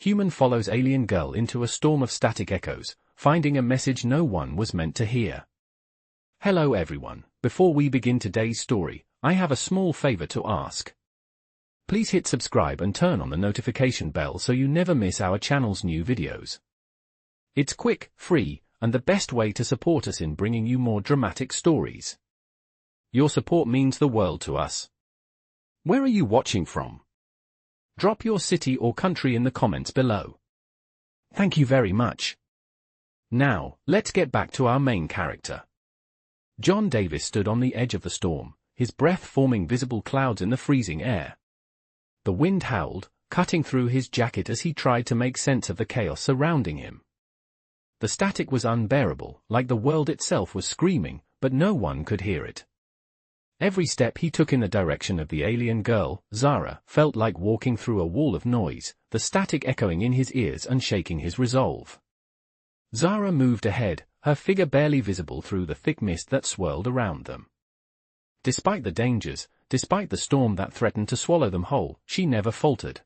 human follows alien girl into a storm of static echoes, finding a message no one was meant to hear. Hello everyone, before we begin today's story, I have a small favor to ask. Please hit subscribe and turn on the notification bell so you never miss our channel's new videos. It's quick, free, and the best way to support us in bringing you more dramatic stories. Your support means the world to us. Where are you watching from? Drop your city or country in the comments below. Thank you very much. Now, let's get back to our main character. John Davis stood on the edge of the storm, his breath forming visible clouds in the freezing air. The wind howled, cutting through his jacket as he tried to make sense of the chaos surrounding him. The static was unbearable, like the world itself was screaming, but no one could hear it. Every step he took in the direction of the alien girl, Zara, felt like walking through a wall of noise, the static echoing in his ears and shaking his resolve. Zara moved ahead, her figure barely visible through the thick mist that swirled around them. Despite the dangers, despite the storm that threatened to swallow them whole, she never faltered.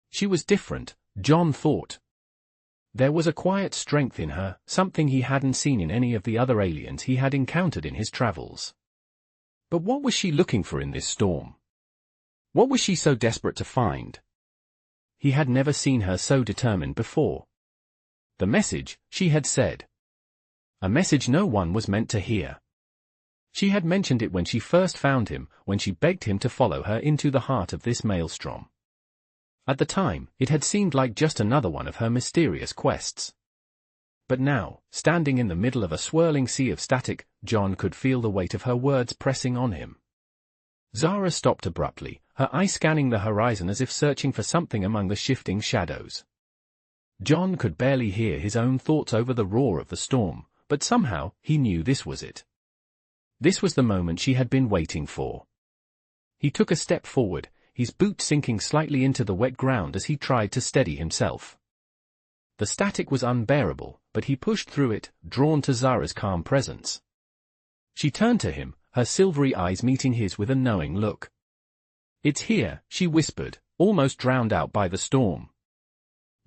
She was different, John thought. There was a quiet strength in her, something he hadn't seen in any of the other aliens he had encountered in his travels. But what was she looking for in this storm? What was she so desperate to find? He had never seen her so determined before. The message, she had said. A message no one was meant to hear. She had mentioned it when she first found him, when she begged him to follow her into the heart of this maelstrom. At the time, it had seemed like just another one of her mysterious quests. But now, standing in the middle of a swirling sea of static, John could feel the weight of her words pressing on him. Zara stopped abruptly, her eyes scanning the horizon as if searching for something among the shifting shadows. John could barely hear his own thoughts over the roar of the storm, but somehow, he knew this was it. This was the moment she had been waiting for. He took a step forward, his boot sinking slightly into the wet ground as he tried to steady himself. The static was unbearable, but he pushed through it, drawn to Zara's calm presence. She turned to him, her silvery eyes meeting his with a knowing look. "It's here," she whispered, almost drowned out by the storm.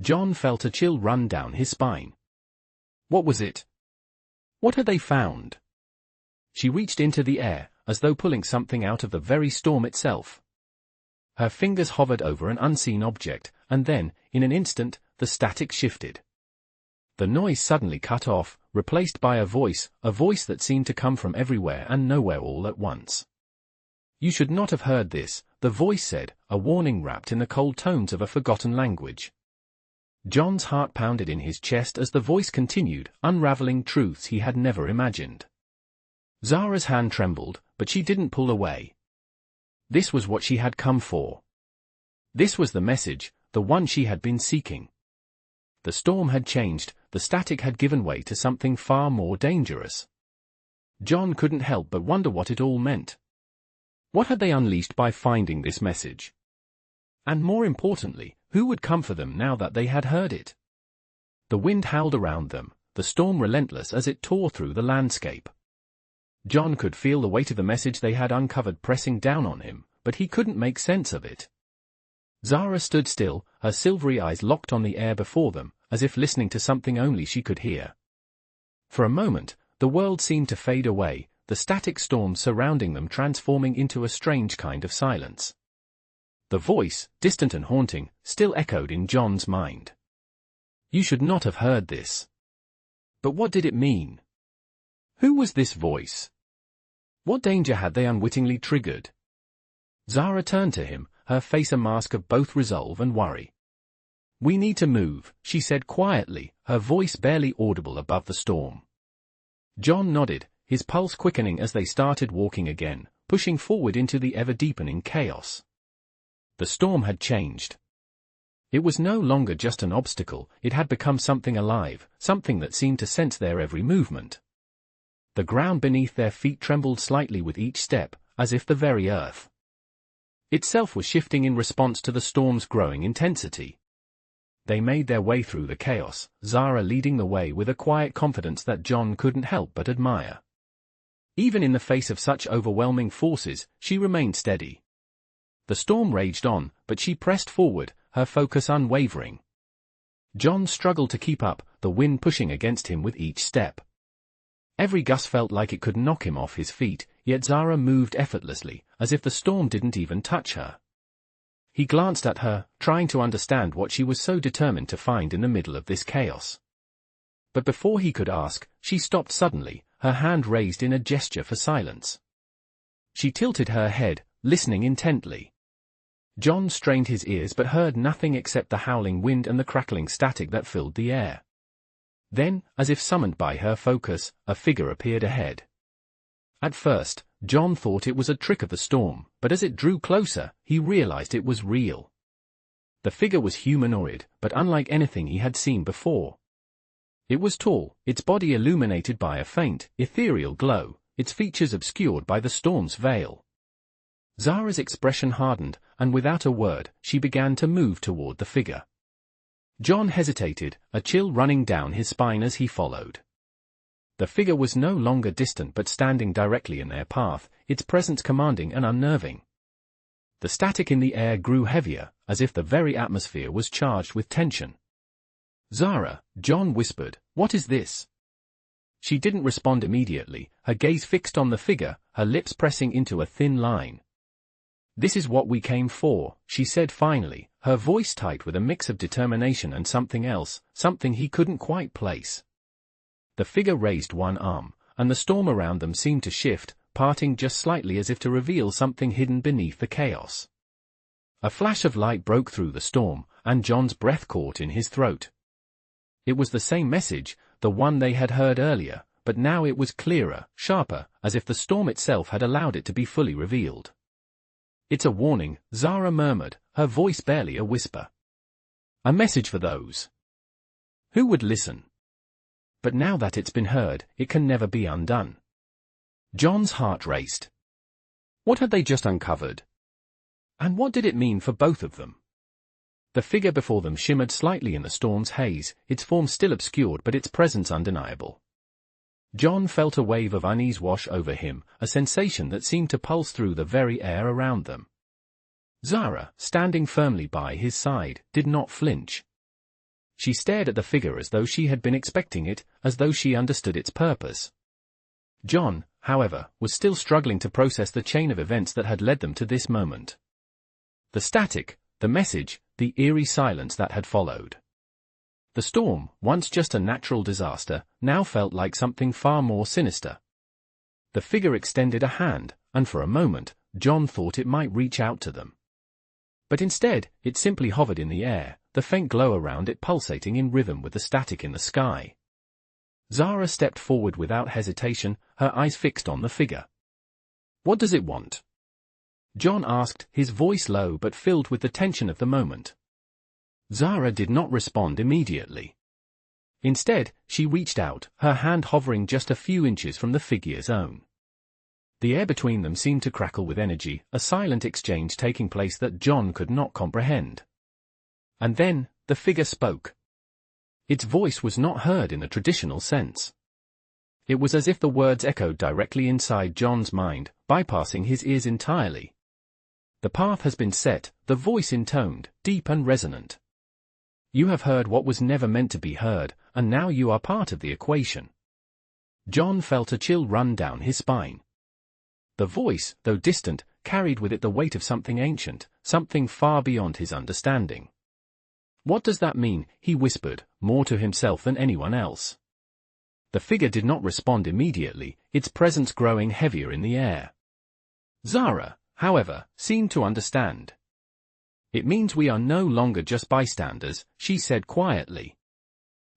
John felt a chill run down his spine. What was it? What had they found? She reached into the air, as though pulling something out of the very storm itself. Her fingers hovered over an unseen object, and then, in an instant, the static shifted. The noise suddenly cut off, replaced by a voice that seemed to come from everywhere and nowhere all at once. "You should not have heard this," the voice said, a warning wrapped in the cold tones of a forgotten language. John's heart pounded in his chest as the voice continued, unraveling truths he had never imagined. Zara's hand trembled, but she didn't pull away. This was what she had come for. This was the message, the one she had been seeking. The storm had changed, the static had given way to something far more dangerous. John couldn't help but wonder what it all meant. What had they unleashed by finding this message? And more importantly, who would come for them now that they had heard it? The wind howled around them, the storm relentless as it tore through the landscape. John could feel the weight of the message they had uncovered pressing down on him, but he couldn't make sense of it. Zara stood still, her silvery eyes locked on the air before them, as if listening to something only she could hear. For a moment, the world seemed to fade away, the static storm surrounding them transforming into a strange kind of silence. The voice, distant and haunting, still echoed in John's mind. You should not have heard this. But what did it mean? Who was this voice? What danger had they unwittingly triggered? Zara turned to him, her face a mask of both resolve and worry. We need to move, she said quietly, her voice barely audible above the storm. John nodded, his pulse quickening as they started walking again, pushing forward into the ever-deepening chaos. The storm had changed. It was no longer just an obstacle, it had become something alive, something that seemed to sense their every movement. The ground beneath their feet trembled slightly with each step, as if the very earth itself was shifting in response to the storm's growing intensity. They made their way through the chaos, Zara leading the way with a quiet confidence that John couldn't help but admire. Even in the face of such overwhelming forces, she remained steady. The storm raged on, but she pressed forward, her focus unwavering. John struggled to keep up, the wind pushing against him with each step. Every gust felt like it could knock him off his feet, yet Zara moved effortlessly, as if the storm didn't even touch her. He glanced at her, trying to understand what she was so determined to find in the middle of this chaos. But before he could ask, she stopped suddenly, her hand raised in a gesture for silence. She tilted her head, listening intently. John strained his ears but heard nothing except the howling wind and the crackling static that filled the air. Then, as if summoned by her focus, a figure appeared ahead. At first, John thought it was a trick of the storm, but as it drew closer, he realized it was real. The figure was humanoid, but unlike anything he had seen before. It was tall, its body illuminated by a faint, ethereal glow, its features obscured by the storm's veil. Zara's expression hardened, and without a word, she began to move toward the figure. John hesitated, a chill running down his spine as he followed. The figure was no longer distant but standing directly in their path, its presence commanding and unnerving. The static in the air grew heavier, as if the very atmosphere was charged with tension. "Zara," John whispered, "what is this?" She didn't respond immediately, her gaze fixed on the figure, her lips pressing into a thin line. "This is what we came for," she said finally, her voice tight with a mix of determination and something else, something he couldn't quite place. The figure raised one arm, and the storm around them seemed to shift, parting just slightly as if to reveal something hidden beneath the chaos. A flash of light broke through the storm, and John's breath caught in his throat. It was the same message, the one they had heard earlier, but now it was clearer, sharper, as if the storm itself had allowed it to be fully revealed. "It's a warning," Zara murmured, her voice barely a whisper. "A message for those who would listen. But now that it's been heard, it can never be undone." John's heart raced. What had they just uncovered? And what did it mean for both of them? The figure before them shimmered slightly in the storm's haze, its form still obscured but its presence undeniable. John felt a wave of unease wash over him, a sensation that seemed to pulse through the very air around them. Zara, standing firmly by his side, did not flinch. She stared at the figure as though she had been expecting it, as though she understood its purpose. John, however, was still struggling to process the chain of events that had led them to this moment. The static, the message, the eerie silence that had followed. The storm, once just a natural disaster, now felt like something far more sinister. The figure extended a hand, and for a moment, John thought it might reach out to them. But instead, it simply hovered in the air, the faint glow around it pulsating in rhythm with the static in the sky. Zara stepped forward without hesitation, her eyes fixed on the figure. "What does it want?" John asked, his voice low but filled with the tension of the moment. Zara did not respond immediately. Instead, she reached out, her hand hovering just a few inches from the figure's own. The air between them seemed to crackle with energy, a silent exchange taking place that John could not comprehend. And then, the figure spoke. Its voice was not heard in the traditional sense. It was as if the words echoed directly inside John's mind, bypassing his ears entirely. "The path has been set," the voice intoned, deep and resonant. "You have heard what was never meant to be heard, and now you are part of the equation." John felt a chill run down his spine. The voice, though distant, carried with it the weight of something ancient, something far beyond his understanding. "What does that mean?" he whispered, more to himself than anyone else. The figure did not respond immediately, its presence growing heavier in the air. Zara, however, seemed to understand. "It means we are no longer just bystanders," she said quietly.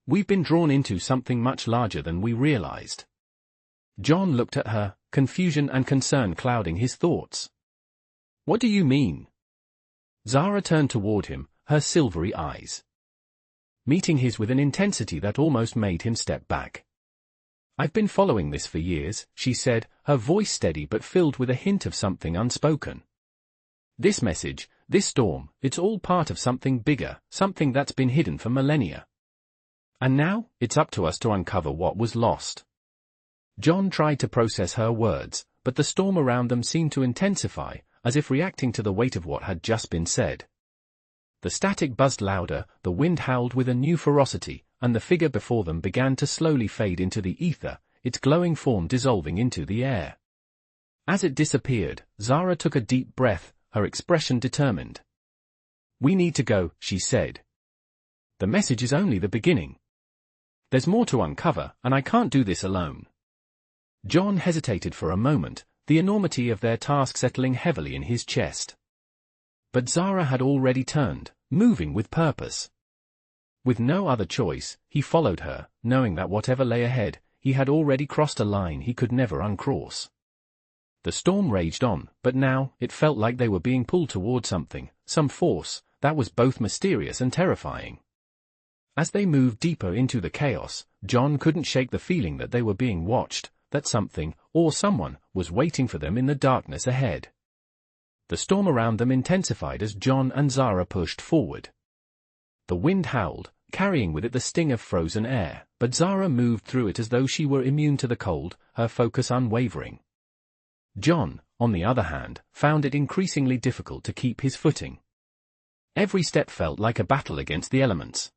"We've been drawn into something much larger than we realized." John looked at her, confusion and concern clouding his thoughts. "What do you mean?" Zara turned toward him, her silvery eyes meeting his with an intensity that almost made him step back. "I've been following this for years," she said, her voice steady but filled with a hint of something unspoken. "This message, this storm, it's all part of something bigger, something that's been hidden for millennia. And now, it's up to us to uncover what was lost." John tried to process her words, but the storm around them seemed to intensify, as if reacting to the weight of what had just been said. The static buzzed louder, the wind howled with a new ferocity, and the figure before them began to slowly fade into the ether, its glowing form dissolving into the air. As it disappeared, Zara took a deep breath, her expression determined. "We need to go," she said. "The message is only the beginning. There's more to uncover, and I can't do this alone." John hesitated for a moment, the enormity of their task settling heavily in his chest. But Zara had already turned, moving with purpose. With no other choice, he followed her, knowing that whatever lay ahead, he had already crossed a line he could never uncross. The storm raged on, but now, it felt like they were being pulled toward something, some force, that was both mysterious and terrifying. As they moved deeper into the chaos, John couldn't shake the feeling that they were being watched, that something, or someone, was waiting for them in the darkness ahead. The storm around them intensified as John and Zara pushed forward. The wind howled, carrying with it the sting of frozen air, but Zara moved through it as though she were immune to the cold, her focus unwavering. John, on the other hand, found it increasingly difficult to keep his footing. Every step felt like a battle against the elements.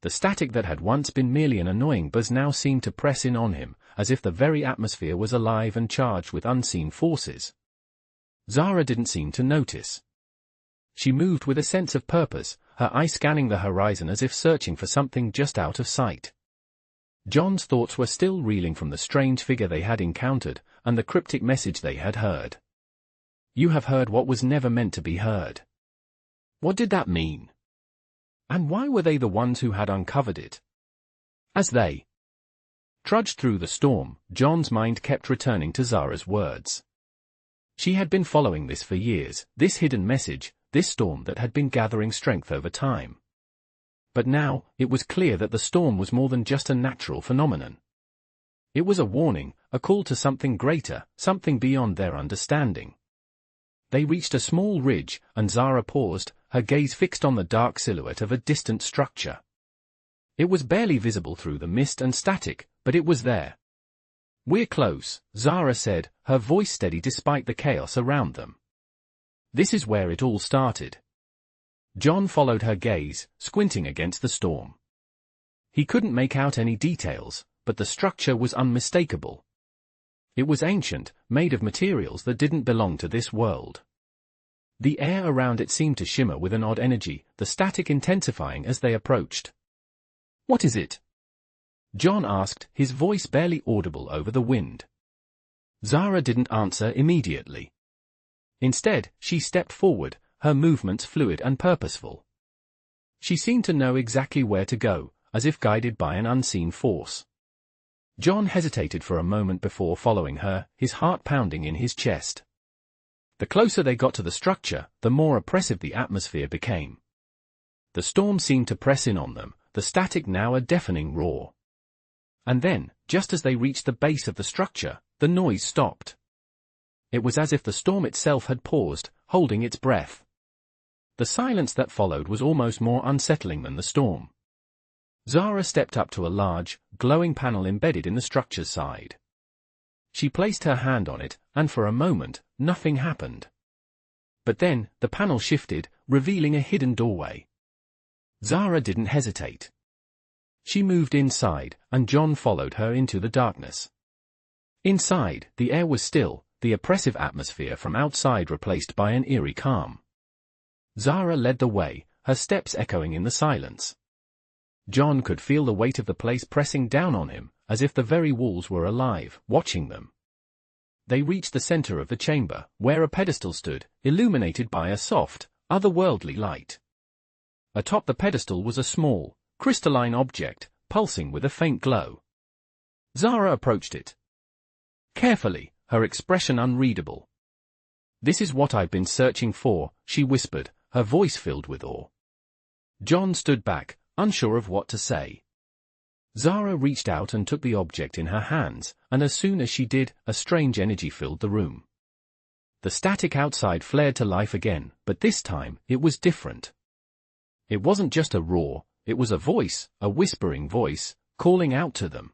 The static that had once been merely an annoying buzz now seemed to press in on him, as if the very atmosphere was alive and charged with unseen forces. Zara didn't seem to notice. She moved with a sense of purpose, her eye scanning the horizon as if searching for something just out of sight. John's thoughts were still reeling from the strange figure they had encountered, and the cryptic message they had heard. "You have heard what was never meant to be heard." What did that mean? And why were they the ones who had uncovered it? As they trudged through the storm, John's mind kept returning to Zara's words. She had been following this for years, this hidden message, this storm that had been gathering strength over time. But now, it was clear that the storm was more than just a natural phenomenon. It was a warning, a call to something greater, something beyond their understanding. They reached a small ridge, and Zara paused, her gaze fixed on the dark silhouette of a distant structure. It was barely visible through the mist and static, but it was there. "We're close," Zara said, her voice steady despite the chaos around them. "This is where it all started." John followed her gaze, squinting against the storm. He couldn't make out any details, but the structure was unmistakable. It was ancient, made of materials that didn't belong to this world. The air around it seemed to shimmer with an odd energy, the static intensifying as they approached. "What is it?" John asked, his voice barely audible over the wind. Zara didn't answer immediately. Instead, she stepped forward, her movements fluid and purposeful. She seemed to know exactly where to go, as if guided by an unseen force. John hesitated for a moment before following her, his heart pounding in his chest. The closer they got to the structure, the more oppressive the atmosphere became. The storm seemed to press in on them, the static now a deafening roar. And then, just as they reached the base of the structure, the noise stopped. It was as if the storm itself had paused, holding its breath. The silence that followed was almost more unsettling than the storm. Zara stepped up to a large, glowing panel embedded in the structure's side. She placed her hand on it, and for a moment, nothing happened. But then, the panel shifted, revealing a hidden doorway. Zara didn't hesitate. She moved inside, and John followed her into the darkness. Inside, the air was still, the oppressive atmosphere from outside replaced by an eerie calm. Zara led the way, her steps echoing in the silence. John could feel the weight of the place pressing down on him, as if the very walls were alive, watching them. They reached the center of the chamber, where a pedestal stood, illuminated by a soft, otherworldly light. Atop the pedestal was a small, crystalline object, pulsing with a faint glow. Zara approached it carefully, her expression unreadable. "This is what I've been searching for," she whispered, her voice filled with awe. John stood back, unsure of what to say. Zara reached out and took the object in her hands, and as soon as she did, a strange energy filled the room. The static outside flared to life again, but this time, it was different. It wasn't just a roar, it was a voice, a whispering voice, calling out to them.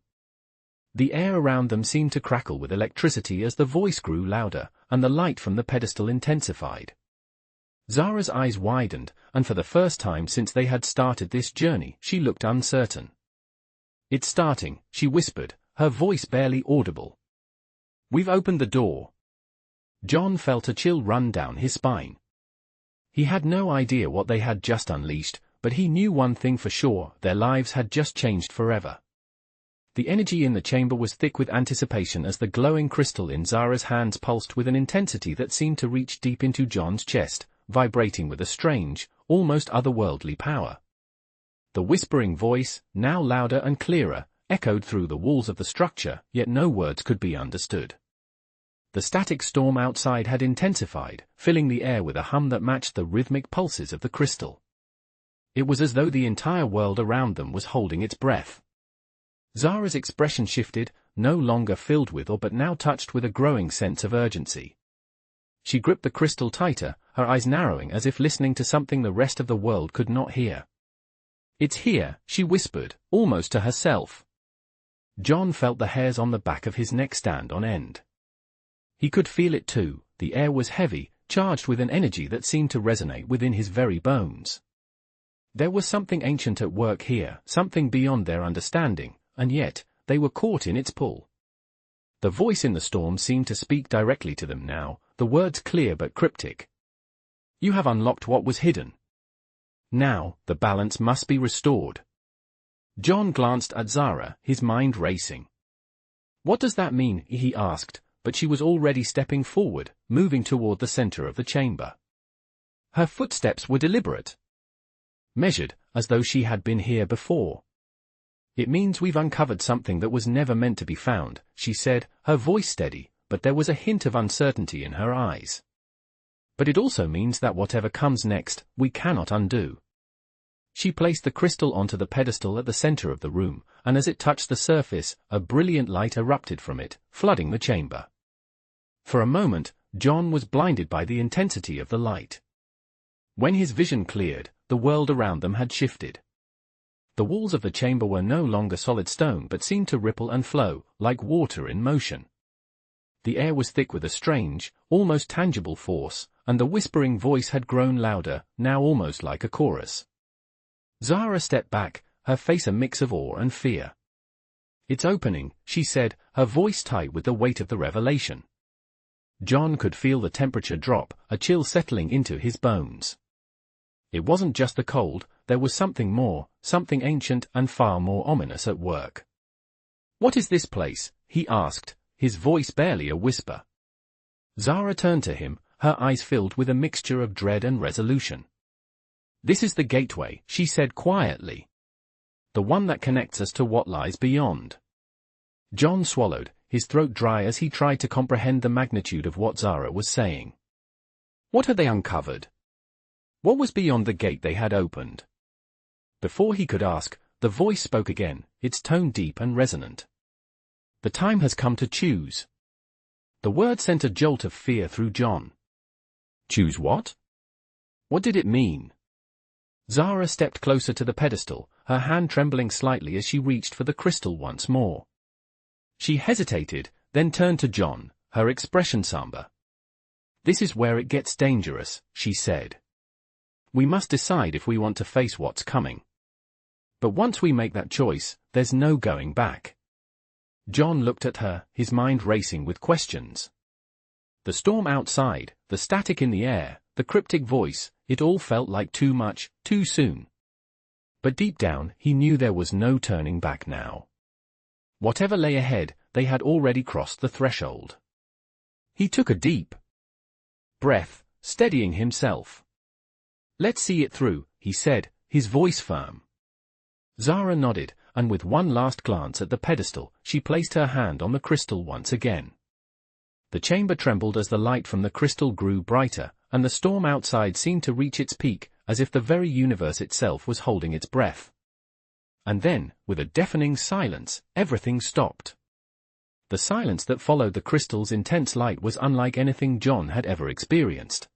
The air around them seemed to crackle with electricity as the voice grew louder, and the light from the pedestal intensified. Zara's eyes widened, and for the first time since they had started this journey, she looked uncertain. "It's starting," she whispered, her voice barely audible. "We've opened the door." John felt a chill run down his spine. He had no idea what they had just unleashed, but he knew one thing for sure: their lives had just changed forever. The energy in the chamber was thick with anticipation as the glowing crystal in Zara's hands pulsed with an intensity that seemed to reach deep into John's chest, vibrating with a strange, almost otherworldly power. The whispering voice, now louder and clearer, echoed through the walls of the structure, yet no words could be understood. The static storm outside had intensified, filling the air with a hum that matched the rhythmic pulses of the crystal. It was as though the entire world around them was holding its breath. Zara's expression shifted, no longer filled with awe but now touched with a growing sense of urgency. She gripped the crystal tighter, her eyes narrowing as if listening to something the rest of the world could not hear. "It's here," she whispered, almost to herself. John felt the hairs on the back of his neck stand on end. He could feel it too. The air was heavy, charged with an energy that seemed to resonate within his very bones. There was something ancient at work here, something beyond their understanding, and yet, they were caught in its pull. The voice in the storm seemed to speak directly to them now, the words clear but cryptic. "You have unlocked what was hidden. Now, the balance must be restored." John glanced at Zara, his mind racing. "What does that mean?" he asked, but she was already stepping forward, moving toward the center of the chamber. Her footsteps were deliberate, measured, as though she had been here before. "It means we've uncovered something that was never meant to be found," she said, her voice steady, but there was a hint of uncertainty in her eyes. "But it also means that whatever comes next, we cannot undo." She placed the crystal onto the pedestal at the center of the room, and as it touched the surface, a brilliant light erupted from it, flooding the chamber. For a moment, John was blinded by the intensity of the light. When his vision cleared, the world around them had shifted. The walls of the chamber were no longer solid stone but seemed to ripple and flow, like water in motion. The air was thick with a strange, almost tangible force, and the whispering voice had grown louder, now almost like a chorus. Zara stepped back, her face a mix of awe and fear. "It's opening," she said, her voice tight with the weight of the revelation. John could feel the temperature drop, a chill settling into his bones. It wasn't just the cold, there was something more, something ancient and far more ominous at work. "What is this place?" he asked, his voice barely a whisper. Zara turned to him, her eyes filled with a mixture of dread and resolution. "This is the gateway," she said quietly. "The one that connects us to what lies beyond." John swallowed, his throat dry as he tried to comprehend the magnitude of what Zara was saying. What had they uncovered? What was beyond the gate they had opened? Before he could ask, the voice spoke again, its tone deep and resonant. "The time has come to choose." The word sent a jolt of fear through John. Choose what? What did it mean? Zara stepped closer to the pedestal, her hand trembling slightly as she reached for the crystal once more. She hesitated, then turned to John, her expression somber. "This is where it gets dangerous," she said. "We must decide if we want to face what's coming. But once we make that choice, there's no going back." John looked at her, his mind racing with questions. The storm outside, the static in the air, the cryptic voice, it all felt like too much, too soon. But deep down, he knew there was no turning back now. Whatever lay ahead, they had already crossed the threshold. He took a deep breath, steadying himself. "Let's see it through," he said, his voice firm. Zara nodded, and with one last glance at the pedestal, she placed her hand on the crystal once again. The chamber trembled as the light from the crystal grew brighter, and the storm outside seemed to reach its peak, as if the very universe itself was holding its breath. And then, with a deafening silence, everything stopped. The silence that followed the crystal's intense light was unlike anything John had ever experienced.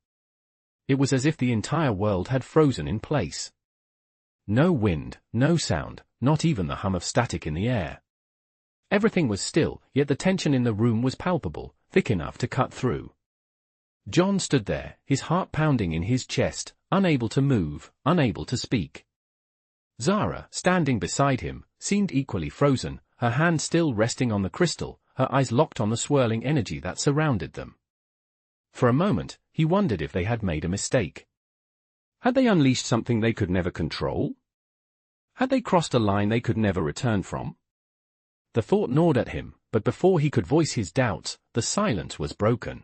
It was as if the entire world had frozen in place. No wind, no sound, not even the hum of static in the air. Everything was still, yet the tension in the room was palpable, thick enough to cut through. John stood there, his heart pounding in his chest, unable to move, unable to speak. Zara, standing beside him, seemed equally frozen, her hand still resting on the crystal, her eyes locked on the swirling energy that surrounded them. For a moment, he wondered if they had made a mistake. Had they unleashed something they could never control? Had they crossed a line they could never return from? The thought gnawed at him, but before he could voice his doubts, the silence was broken.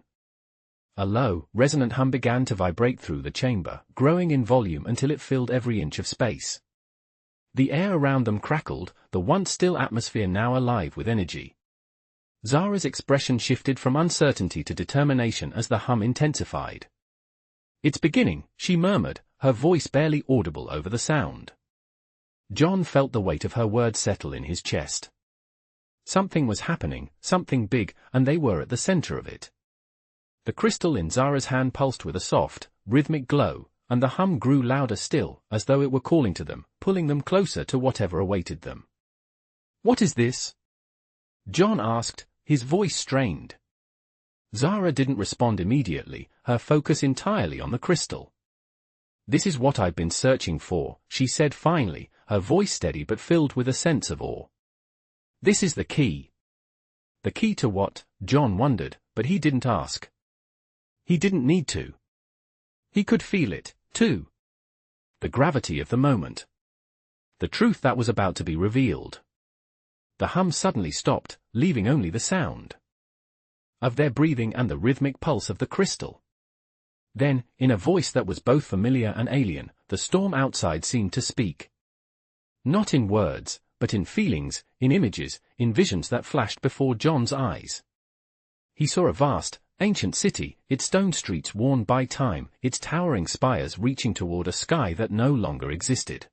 A low, resonant hum began to vibrate through the chamber, growing in volume until it filled every inch of space. The air around them crackled, the once still atmosphere now alive with energy. Zara's expression shifted from uncertainty to determination as the hum intensified. "It's beginning," she murmured, her voice barely audible over the sound. John felt the weight of her words settle in his chest. Something was happening, something big, and they were at the center of it. The crystal in Zara's hand pulsed with a soft, rhythmic glow, and the hum grew louder still, as though it were calling to them, pulling them closer to whatever awaited them. "What is this?" John asked, his voice strained. Zara didn't respond immediately, her focus entirely on the crystal. "This is what I've been searching for," she said finally, her voice steady but filled with a sense of awe. "This is the key." The key to what? John wondered, but he didn't ask. He didn't need to. He could feel it, too. The gravity of the moment. The truth that was about to be revealed. The hum suddenly stopped, leaving only the sound of their breathing and the rhythmic pulse of the crystal. Then, in a voice that was both familiar and alien, the storm outside seemed to speak. Not in words, but in feelings, in images, in visions that flashed before John's eyes. He saw a vast, ancient city, its stone streets worn by time, its towering spires reaching toward a sky that no longer existed.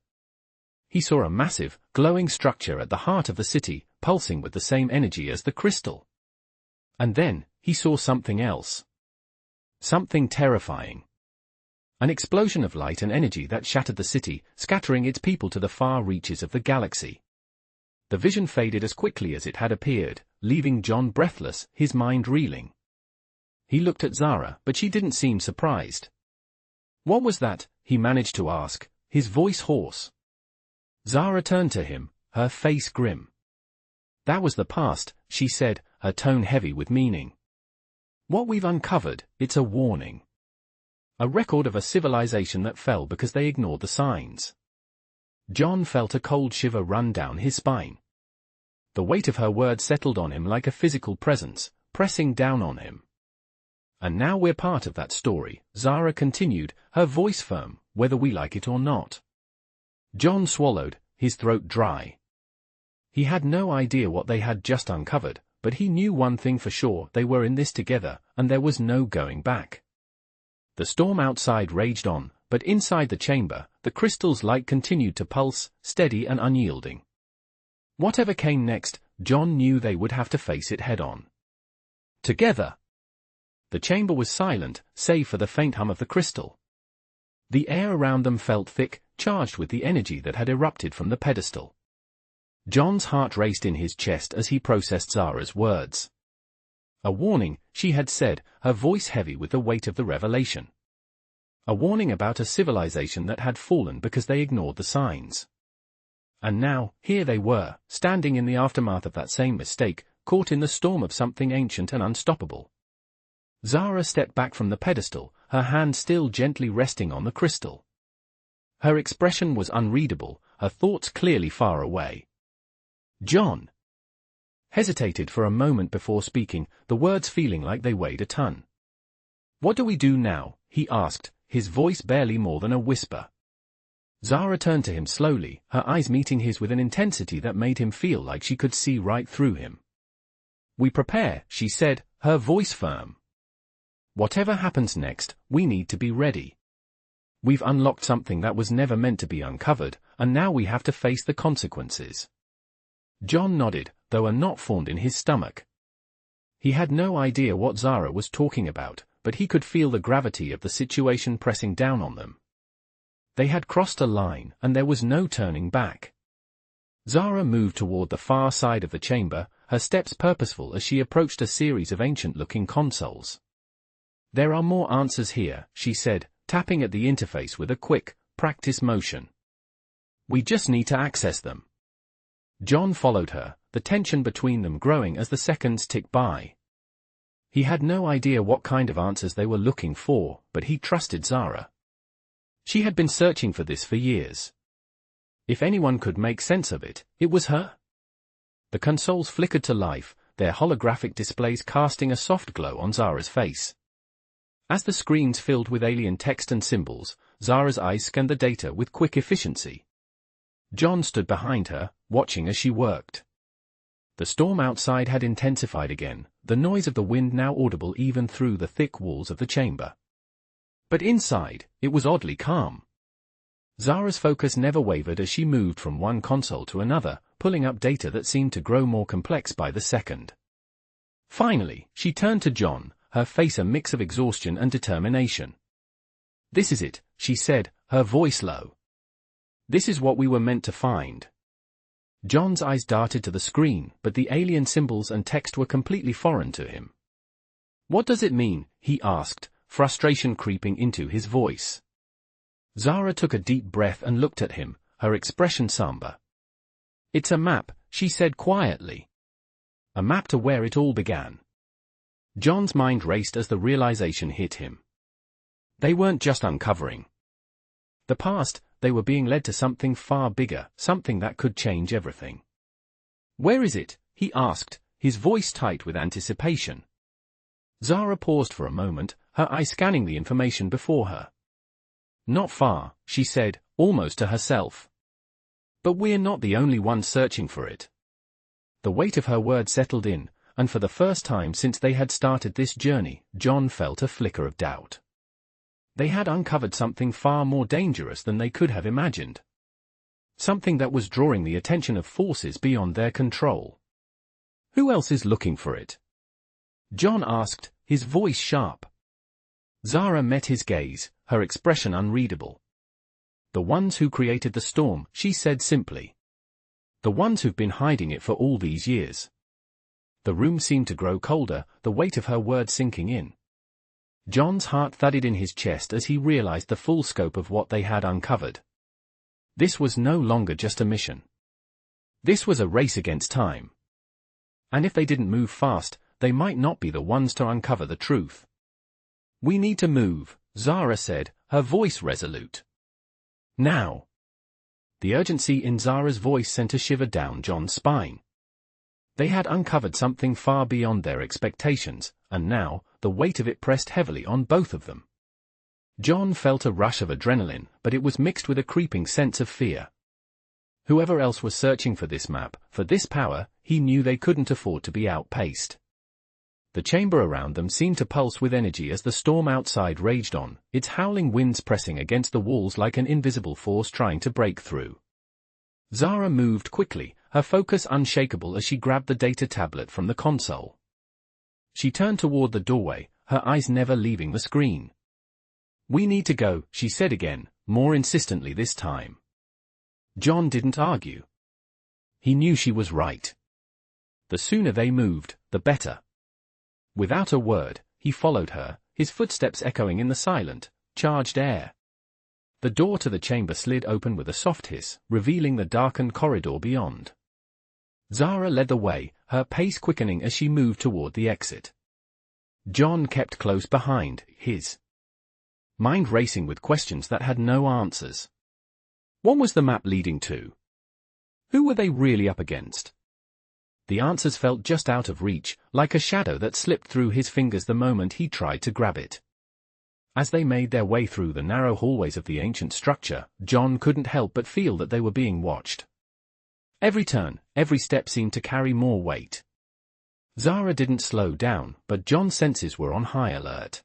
He saw a massive, glowing structure at the heart of the city, pulsing with the same energy as the crystal. And then, he saw something else. Something terrifying. An explosion of light and energy that shattered the city, scattering its people to the far reaches of the galaxy. The vision faded as quickly as it had appeared, leaving John breathless, his mind reeling. He looked at Zara, but she didn't seem surprised. "What was that?" he managed to ask, his voice hoarse. Zara turned to him, her face grim. "That was the past," she said, her tone heavy with meaning. "What we've uncovered, it's a warning. A record of a civilization that fell because they ignored the signs." John felt a cold shiver run down his spine. The weight of her words settled on him like a physical presence, pressing down on him. "And now we're part of that story," Zara continued, her voice firm, "whether we like it or not." John swallowed, his throat dry. He had no idea what they had just uncovered, but he knew one thing for sure: they were in this together, and there was no going back. The storm outside raged on, but inside the chamber, the crystal's light continued to pulse, steady and unyielding. Whatever came next, John knew they would have to face it head-on. Together. The chamber was silent, save for the faint hum of the crystal. The air around them felt thick, charged with the energy that had erupted from the pedestal. John's heart raced in his chest as he processed Zara's words. A warning, she had said, her voice heavy with the weight of the revelation. A warning about a civilization that had fallen because they ignored the signs. And now, here they were, standing in the aftermath of that same mistake, caught in the storm of something ancient and unstoppable. Zara stepped back from the pedestal, her hand still gently resting on the crystal. Her expression was unreadable, her thoughts clearly far away. John hesitated for a moment before speaking, the words feeling like they weighed a ton. "What do we do now?" he asked, his voice barely more than a whisper. Zara turned to him slowly, her eyes meeting his with an intensity that made him feel like she could see right through him. "We prepare," she said, her voice firm. "Whatever happens next, we need to be ready. We've unlocked something that was never meant to be uncovered, and now we have to face the consequences." John nodded, though a knot formed in his stomach. He had no idea what Zara was talking about, but he could feel the gravity of the situation pressing down on them. They had crossed a line, and there was no turning back. Zara moved toward the far side of the chamber, her steps purposeful as she approached a series of ancient-looking consoles. There are more answers here, she said, tapping at the interface with a quick, practice motion. We just need to access them. John followed her, the tension between them growing as the seconds ticked by. He had no idea what kind of answers they were looking for, but he trusted Zara. She had been searching for this for years. If anyone could make sense of it, it was her. The consoles flickered to life, their holographic displays casting a soft glow on Zara's face. As the screens filled with alien text and symbols, Zara's eyes scanned the data with quick efficiency. John stood behind her, watching as she worked. The storm outside had intensified again, the noise of the wind now audible even through the thick walls of the chamber. But inside, it was oddly calm. Zara's focus never wavered as she moved from one console to another, pulling up data that seemed to grow more complex by the second. Finally, she turned to John, her face a mix of exhaustion and determination. "This is it," she said, her voice low. "This is what we were meant to find." John's eyes darted to the screen, but the alien symbols and text were completely foreign to him. "What does it mean?" he asked, frustration creeping into his voice. Zara took a deep breath and looked at him, her expression somber. "It's a map," she said quietly. "A map to where it all began." John's mind raced as the realization hit him. They weren't just uncovering the past, they were being led to something far bigger, something that could change everything. "Where is it?" he asked, his voice tight with anticipation. Zara paused for a moment, her eyes scanning the information before her. "Not far," she said, almost to herself. "But we're not the only ones searching for it." The weight of her words settled in, and for the first time since they had started this journey, John felt a flicker of doubt. They had uncovered something far more dangerous than they could have imagined. Something that was drawing the attention of forces beyond their control. "Who else is looking for it?" John asked, his voice sharp. Zara met his gaze, her expression unreadable. "The ones who created the storm," she said simply. "The ones who've been hiding it for all these years." The room seemed to grow colder, the weight of her words sinking in. John's heart thudded in his chest as he realized the full scope of what they had uncovered. This was no longer just a mission. This was a race against time. And if they didn't move fast, they might not be the ones to uncover the truth. "We need to move," Zara said, her voice resolute. "Now." The urgency in Zara's voice sent a shiver down John's spine. They had uncovered something far beyond their expectations, and now, the weight of it pressed heavily on both of them. John felt a rush of adrenaline, but it was mixed with a creeping sense of fear. Whoever else was searching for this map, for this power, he knew they couldn't afford to be outpaced. The chamber around them seemed to pulse with energy as the storm outside raged on, its howling winds pressing against the walls like an invisible force trying to break through. Zara moved quickly, her focus unshakable as she grabbed the data tablet from the console. She turned toward the doorway, her eyes never leaving the screen. "We need to go," she said again, more insistently this time. John didn't argue. He knew she was right. The sooner they moved, the better. Without a word, he followed her, his footsteps echoing in the silent, charged air. The door to the chamber slid open with a soft hiss, revealing the darkened corridor beyond. Zara led the way, her pace quickening as she moved toward the exit. John kept close behind, his mind racing with questions that had no answers. What was the map leading to? Who were they really up against? The answers felt just out of reach, like a shadow that slipped through his fingers the moment he tried to grab it. As they made their way through the narrow hallways of the ancient structure, John couldn't help but feel that they were being watched. Every turn, every step seemed to carry more weight. Zara didn't slow down, but John's senses were on high alert.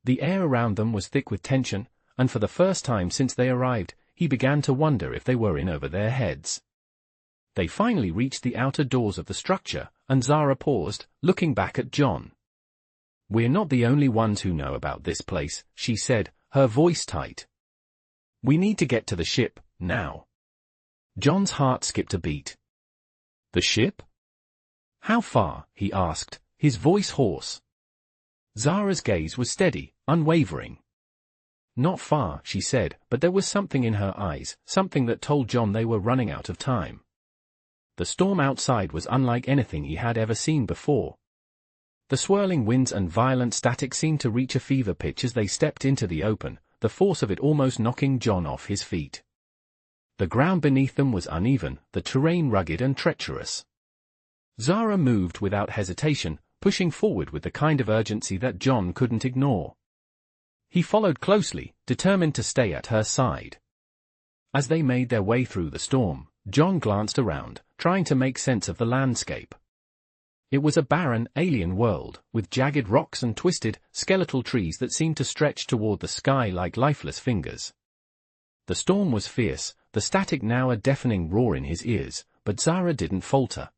The air around them was thick with tension, and for the first time since they arrived, he began to wonder if they were in over their heads. They finally reached the outer doors of the structure, and Zara paused, looking back at John. "We're not the only ones who know about this place," she said, her voice tight. "We need to get to the ship, now." John's heart skipped a beat. "The ship? How far?" he asked, his voice hoarse. Zara's gaze was steady, unwavering. "Not far," she said, but there was something in her eyes, something that told John they were running out of time. The storm outside was unlike anything he had ever seen before. The swirling winds and violent static seemed to reach a fever pitch as they stepped into the open, the force of it almost knocking John off his feet. The ground beneath them was uneven, the terrain rugged and treacherous. Zara moved without hesitation, pushing forward with the kind of urgency that John couldn't ignore. He followed closely, determined to stay at her side. As they made their way through the storm, John glanced around, trying to make sense of the landscape. It was a barren, alien world, with jagged rocks and twisted, skeletal trees that seemed to stretch toward the sky like lifeless fingers. The storm was fierce, the static now a deafening roar in his ears, but Zara didn't falter.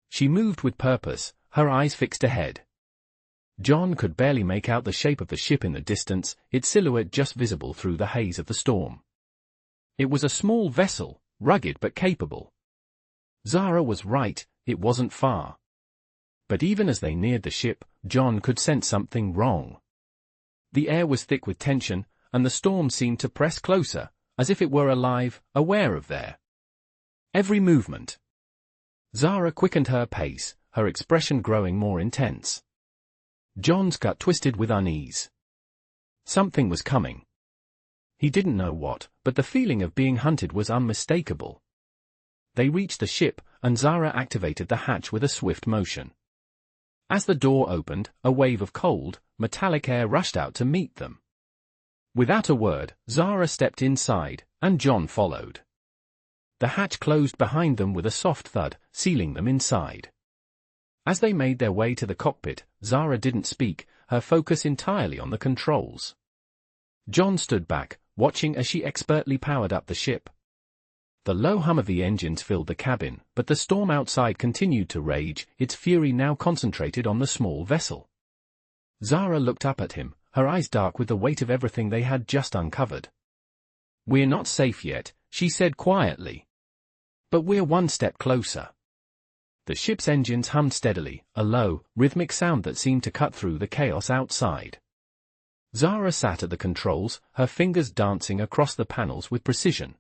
She moved with purpose, her eyes fixed ahead. John could barely make out the shape of the ship in the distance, its silhouette just visible through the haze of the storm. It was a small vessel, rugged but capable. Zara was right, it wasn't far. But even as they neared the ship, John could sense something wrong. The air was thick with tension, and the storm seemed to press closer, as if it were alive, aware of their every movement. Zara quickened her pace, her expression growing more intense. John's gut twisted with unease. Something was coming. He didn't know what, but the feeling of being hunted was unmistakable. They reached the ship, and Zara activated the hatch with a swift motion. As the door opened, a wave of cold, metallic air rushed out to meet them. Without a word, Zara stepped inside, and John followed. The hatch closed behind them with a soft thud, sealing them inside. As they made their way to the cockpit, Zara didn't speak, her focus entirely on the controls. John stood back, watching as she expertly powered up the ship. The low hum of the engines filled the cabin, but the storm outside continued to rage, its fury now concentrated on the small vessel. Zara looked up at him, her eyes dark with the weight of everything they had just uncovered. "We're not safe yet," she said quietly. "But we're one step closer." The ship's engines hummed steadily, a low, rhythmic sound that seemed to cut through the chaos outside. Zara sat at the controls, her fingers dancing across the panels with precision.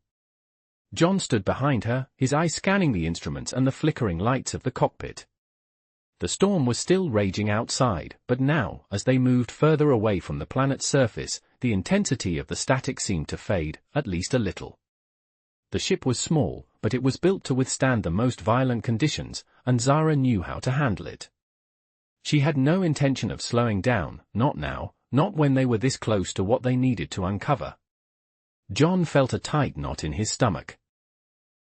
John stood behind her, his eyes scanning the instruments and the flickering lights of the cockpit. The storm was still raging outside, but now, as they moved further away from the planet's surface, the intensity of the static seemed to fade, at least a little. The ship was small, but it was built to withstand the most violent conditions, and Zara knew how to handle it. She had no intention of slowing down, not now, not when they were this close to what they needed to uncover. John felt a tight knot in his stomach.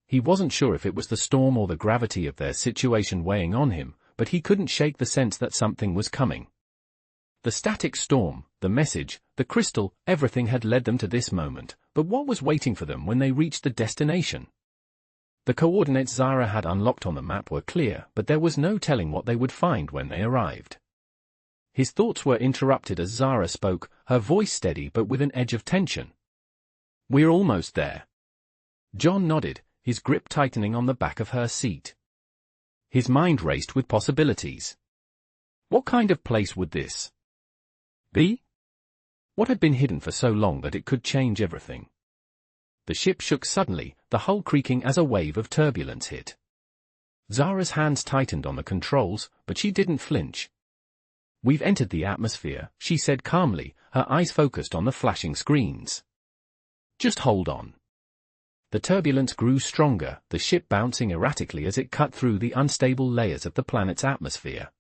He wasn't sure if it was the storm or the gravity of their situation weighing on him, but he couldn't shake the sense that something was coming. The static storm, the message, the crystal, everything had led them to this moment, but what was waiting for them when they reached the destination? The coordinates Zara had unlocked on the map were clear, but there was no telling what they would find when they arrived. His thoughts were interrupted as Zara spoke, her voice steady but with an edge of tension. "We're almost there." John nodded, his grip tightening on the back of her seat. His mind raced with possibilities. What kind of place would this be? What had been hidden for so long that it could change everything? The ship shook suddenly, the hull creaking as a wave of turbulence hit. Zara's hands tightened on the controls, but she didn't flinch. "We've entered the atmosphere," she said calmly, her eyes focused on the flashing screens. "Just hold on." The turbulence grew stronger, the ship bouncing erratically as it cut through the unstable layers of the planet's atmosphere.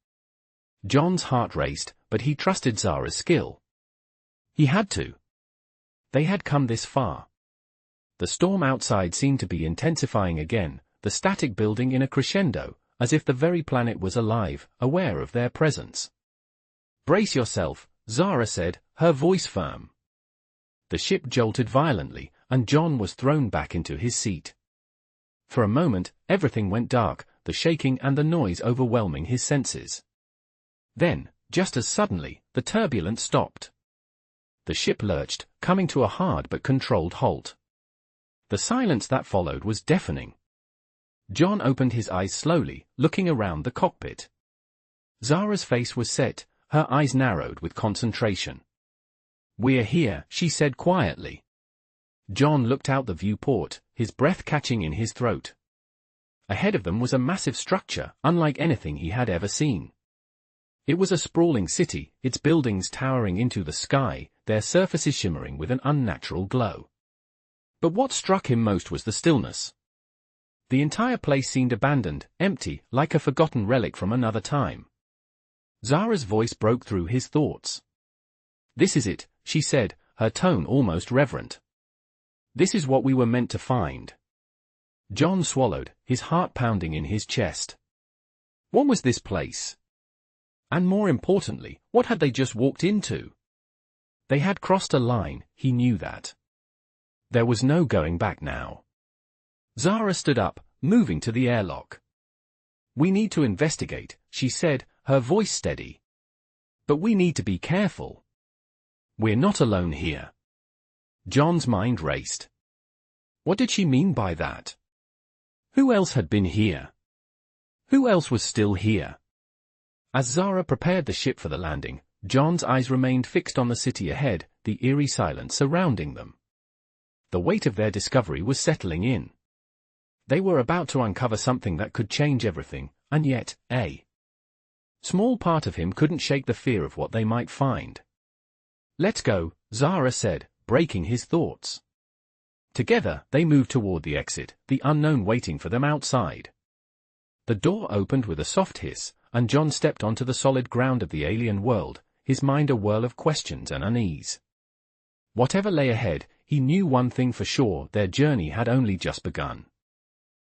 John's heart raced, but he trusted Zara's skill. He had to. They had come this far. The storm outside seemed to be intensifying again, the static building in a crescendo, as if the very planet was alive, aware of their presence. "Brace yourself," Zara said, her voice firm. The ship jolted violently, and John was thrown back into his seat. For a moment, everything went dark, the shaking and the noise overwhelming his senses. Then, just as suddenly, the turbulence stopped. The ship lurched, coming to a hard but controlled halt. The silence that followed was deafening. John opened his eyes slowly, looking around the cockpit. Zara's face was set, her eyes narrowed with concentration. "We're here," she said quietly. John looked out the viewport, his breath catching in his throat. Ahead of them was a massive structure, unlike anything he had ever seen. It was a sprawling city, its buildings towering into the sky, their surfaces shimmering with an unnatural glow. But what struck him most was the stillness. The entire place seemed abandoned, empty, like a forgotten relic from another time. Zara's voice broke through his thoughts. "This is it," she said, her tone almost reverent. "This is what we were meant to find." John swallowed, his heart pounding in his chest. What was this place? And more importantly, what had they just walked into? They had crossed a line, he knew that. There was no going back now. Zara stood up, moving to the airlock. "We need to investigate," she said, her voice steady. "But we need to be careful. We're not alone here." John's mind raced. What did she mean by that? Who else had been here? Who else was still here? As Zara prepared the ship for the landing, John's eyes remained fixed on the city ahead, the eerie silence surrounding them. The weight of their discovery was settling in. They were about to uncover something that could change everything, and yet, a small part of him couldn't shake the fear of what they might find. "Let's go," Zara said, breaking his thoughts. Together, they moved toward the exit, the unknown waiting for them outside. The door opened with a soft hiss, and John stepped onto the solid ground of the alien world, his mind a whirl of questions and unease. Whatever lay ahead, he knew one thing for sure: their journey had only just begun.